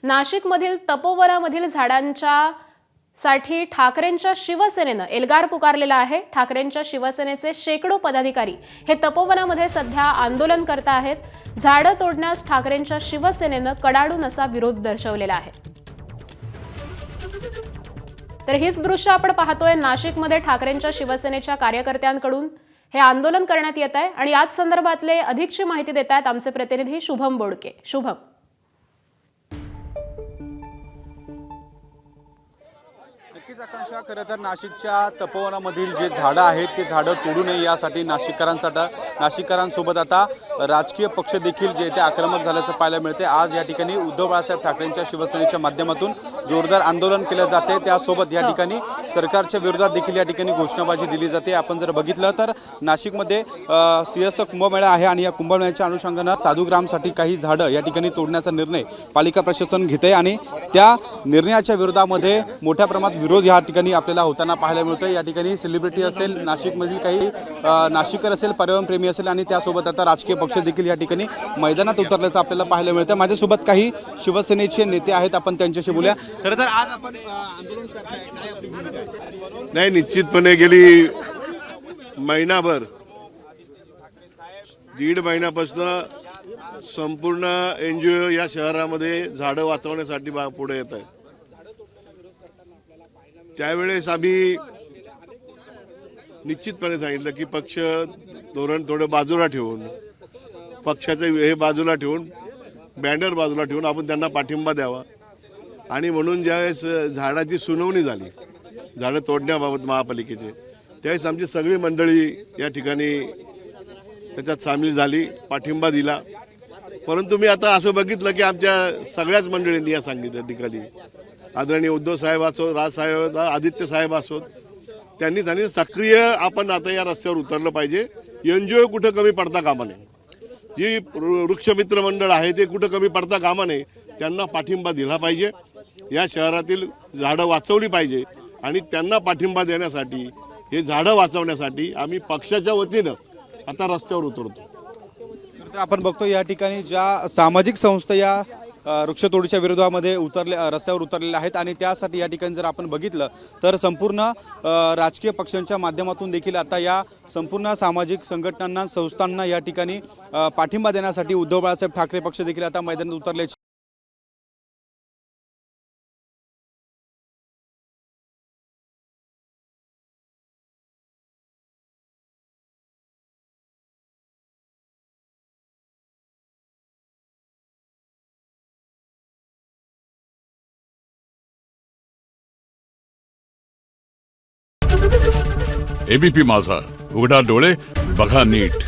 नाशिकमधील तपोवनामधील झाडांच्या साठी ठाकरेंच्या शिवसेनेनं एल्गार पुकारलेला आहे। ठाकरेंच्या शिवसेनेचे शेकडो पदाधिकारी हे तपोवनामध्ये सध्या आंदोलन करत आहेत। झाडं तोडण्यास ठाकरेंच्या शिवसेनेनं कडाडून असा विरोध दर्शवलेला आहे। तर हीच दृश्य आपण पाहतोय, नाशिकमध्ये ठाकरेंच्या शिवसेनेच्या कार्यकर्त्यांकडून हे आंदोलन करण्यात येत आहे आणि याच संदर्भातले अधिकची माहिती देत आहेत आमचे प्रतिनिधी शुभम बोडके। शुभम, नक्कीच आकांक्षा, खरं तर नाशिकच्या तपोवनामधील जे झाडं आहेत ते झाडं तोडू नये यासाठी नाशिककरांसोबत आता राजकीय पक्ष देखील जे ते आक्रमक झाल्याचं पाहायला मिळते। आज या ठिकाणी उद्धव बाळासाहेब ठाकरेंच्या शिवसेनेच्या माध्यमातून जोरदार आंदोलन केलं जाते। त्यासोबत या ठिकाणी सरकारच्या विरोधात देखील या ठिकाणी घोषणाबाजी दिली जाते। आपण जर बघितलं तर नाशिकमध्ये सिंहस्थ कुंभमेळा आहे आणि या कुंभमेळ्याच्या अनुषंगानं साधुग्रामसाठी काही झाडं या ठिकाणी तोडण्याचा निर्णय पालिका प्रशासन घेते आणि त्या निर्णयाच्या विरोधामध्ये मोठ्या प्रमाणात विरोध या ठिकाणी आपल्याला होताना पाहायला मिळतो। या ठिकाणी सेलिब्रिटी असेल, नाशिकमधील काही नाशिककर असेल, पर्यावरणप्रेमी असेल आणि त्यासोबत आता राजकीय पक्ष देखील या ठिकाणी मैदानात उतरल्याचं आपल्याला पाहायला मिळतं। माझ्यासोबत काही शिवसेनेचे नेते आहेत, आपण त्यांच्याशी बोलूया। खरं तर आज आपण आंदोलन करताय, नाही, निश्चितपणे गेली महिनाभर, दीड महिन्यापासून संपूर्ण NGO या शहरामध्ये झाडं वाचवण्यासाठी पुढे येत आहे। त्यावेळेस आम्ही निश्चितपणे सांगितलं की पक्ष धोरण थोडं बाजूला ठेवून, पक्षाचं हे बाजूला ठेवून, बॅनर बाजूला ठेवून आपण त्यांना पाठिंबा द्यावा। आणि म्हणून ज्यावेळेस झाडाची सुनावणी झाली झाडं तोडण्याबाबत महापालिकेचे, त्यावेळेस आमची सगळी मंडळी या ठिकाणी त्याच्यात सामील झाली, पाठिंबा दिला। परंतु मी आता असं बघितलं की आमच्या सगळ्याच मंडळींनी या सांगितल्या ठिकाणी, आदरणीय उद्धव साहेब असो, राजसाहेब, आदित्य साहेब असोत, त्यांनी सक्रिय आपण आता या रस्त्यावर उतरलं पाहिजे। NGO कुठं कमी पडता कामा नये, जी वृक्षमित्र मंडळ आहे ते कुठं कमी पडता कामा नये, त्यांना पाठिंबा दिला पाहिजे। या शहरातील झाडं वाचवली पाहिजे आणि त्यांना पाठिंबा देण्यासाठी, हे झाडं वाचवण्यासाठी आम्ही पक्षाच्या वतीनं आता रस्त्यावर उतरतो। तर आपण बघतो या ठिकाणी ज्या सामाजिक संस्था या वृक्षतोडीच्या विरोधामध्ये रस्त्यावर उतरलेल्या आहेत आणि त्यासाठी या ठिकाणी जर आपण बघितलं तर संपूर्ण राजकीय पक्षांच्या माध्यमातून देखील आता या संपूर्ण सामाजिक संघटनांना, संस्थांना या ठिकाणी पाठिंबा देण्यासाठी उद्धव बाळासाहेब ठाकरे पक्ष देखील आता मैदानात उतरले। ABP माझा, उघडा डोळे बघा नीट।